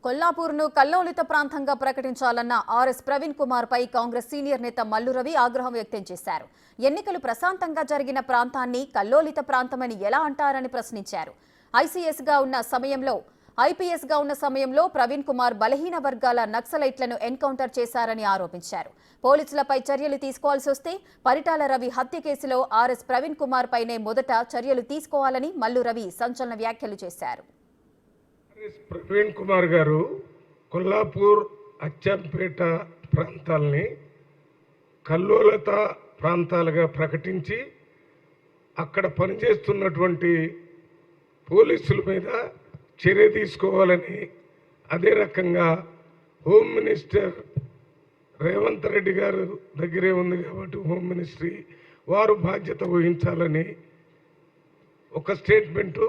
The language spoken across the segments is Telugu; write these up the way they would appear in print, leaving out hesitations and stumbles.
కొల్లాపూర్ను కల్లోలిత ప్రాంతంగా ప్రకటించాలన్న ఆర్ఎస్ ప్రవీణ్ కుమార్ పై కాంగ్రెస్ సీనియర్ నేత మల్లు రవి ఆగ్రహం వ్యక్తం చేశారు. ఎన్నికలు ప్రశాంతంగా జరిగిన ప్రాంతాన్ని కల్లోలిత ప్రాంతమని ఎలా అంటారని ప్రశ్నించారు. ఐపీఎస్ గా ఉన్న సమయంలో ప్రవీణ్ కుమార్ బలహీన వర్గాల నక్సలైట్లను ఎన్కౌంటర్ చేశారని ఆరోపించారు. పోలీసులపై చర్యలు తీసుకోవాల్సి వస్తే పరిటాల రవి హత్య కేసులో ఆర్ఎస్ ప్రవీణ్ కుమార్ పైనే మొదట చర్యలు తీసుకోవాలని మల్లు రవి సంచలన వ్యాఖ్యలు చేశారు. ప్రవీణ్ కుమార్ గారు కొల్లాపూర్ అచ్చంపేట ప్రాంతాలని కల్లోలత ప్రాంతాలుగా ప్రకటించి అక్కడ పనిచేస్తున్నటువంటి పోలీసుల మీద చర్య తీసుకోవాలని, అదే రకంగా హోమ్ మినిస్టర్ రేవంత్ రెడ్డి గారు దగ్గరే ఉంది కాబట్టి హోమ్ మినిస్ట్రీ వారు బాధ్యత వహించాలని ఒక స్టేట్మెంటు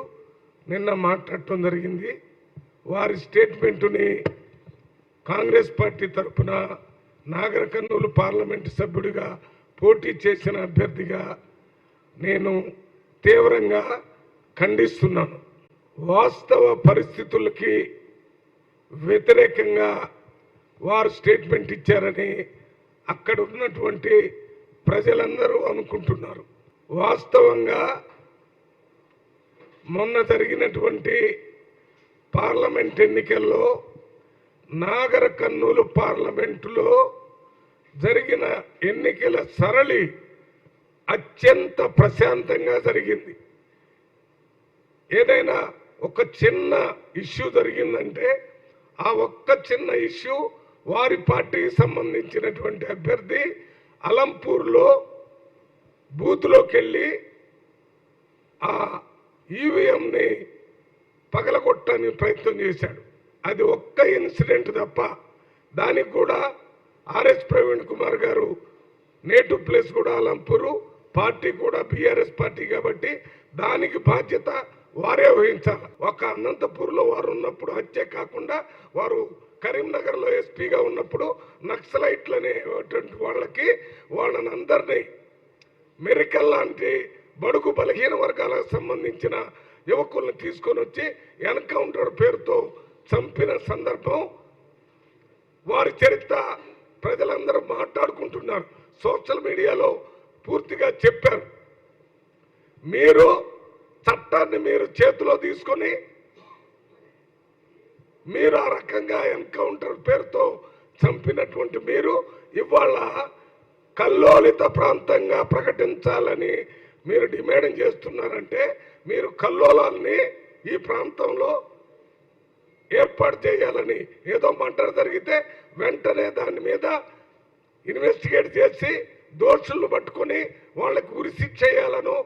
నిన్న మాట్లాడటం జరిగింది. వారి స్టేట్మెంటుని కాంగ్రెస్ పార్టీ తరఫున నాగర్ కర్నూలు పార్లమెంటు సభ్యుడిగా పోటీ చేసిన అభ్యర్థిగా నేను తీవ్రంగా ఖండిస్తున్నాను. వాస్తవ పరిస్థితులకి వ్యతిరేకంగా వారు స్టేట్మెంట్ ఇచ్చారని అక్కడ ఉన్నటువంటి ప్రజలందరూ అనుకుంటున్నారు. వాస్తవంగా మొన్న జరిగినటువంటి పార్లమెంట్ ఎన్నికల్లో నాగర్ కర్నూలు పార్లమెంటులో జరిగిన ఎన్నికల సరళి అత్యంత ప్రశాంతంగా జరిగింది. ఏదైనా ఒక చిన్న ఇష్యూ జరిగిందంటే ఆ ఒక్క చిన్న ఇష్యూ వారి పార్టీకి సంబంధించినటువంటి అభ్యర్థి అలంపూర్లో బూత్లోకి వెళ్ళి ఆ ఈవీఎంని పగలగొట్టడానికి ప్రయత్నం చేశాడు. అది ఒక్క ఇన్సిడెంట్ తప్ప దానికి కూడా ఆర్ఎస్ ప్రవీణ్ కుమార్ గారు నేటివ్ ప్లేస్ కూడా అలంపూరు, పార్టీ కూడా బీఆర్ఎస్ పార్టీ కాబట్టి దానికి బాధ్యత వారే వహించాలి. ఒక అనంతపూర్లో వారు ఉన్నప్పుడు హత్య కాకుండా వారు కరీంనగర్లో ఎస్పీగా ఉన్నప్పుడు నక్సలైట్లు అనేటువంటి వాళ్ళని అందరినీ మెరికల్ లాంటి బడుగు బలహీన వర్గాలకు సంబంధించిన యువకుల్ని తీసుకొని వచ్చి ఎన్కౌంటర్ పేరుతో చంపిన సందర్భం వారి చరిత్ర ప్రజలందరూ మాట్లాడుకుంటున్నారు. సోషల్ మీడియాలో పూర్తిగా చెప్పారు. మీరు చట్టాన్ని మీరు చేతిలో తీసుకొని మీరు ఆ రకంగా ఎన్కౌంటర్ పేరుతో చంపినటువంటి మీరు ఇవాళ కల్లోలిత ప్రాంతంగా ప్రకటించాలని మీరు డిమాండ్ చేస్తున్నారంటే మీరు కల్లోలాన్ని ఈ ప్రాంతంలో ఏర్పాటు చేయాలని, ఏదో మంటలు జరిగితే వెంటనే దాని మీద ఇన్వెస్టిగేట్ చేసి దోషులను పట్టుకొని వాళ్ళకి ఉరిశిక్ష చేయాలనో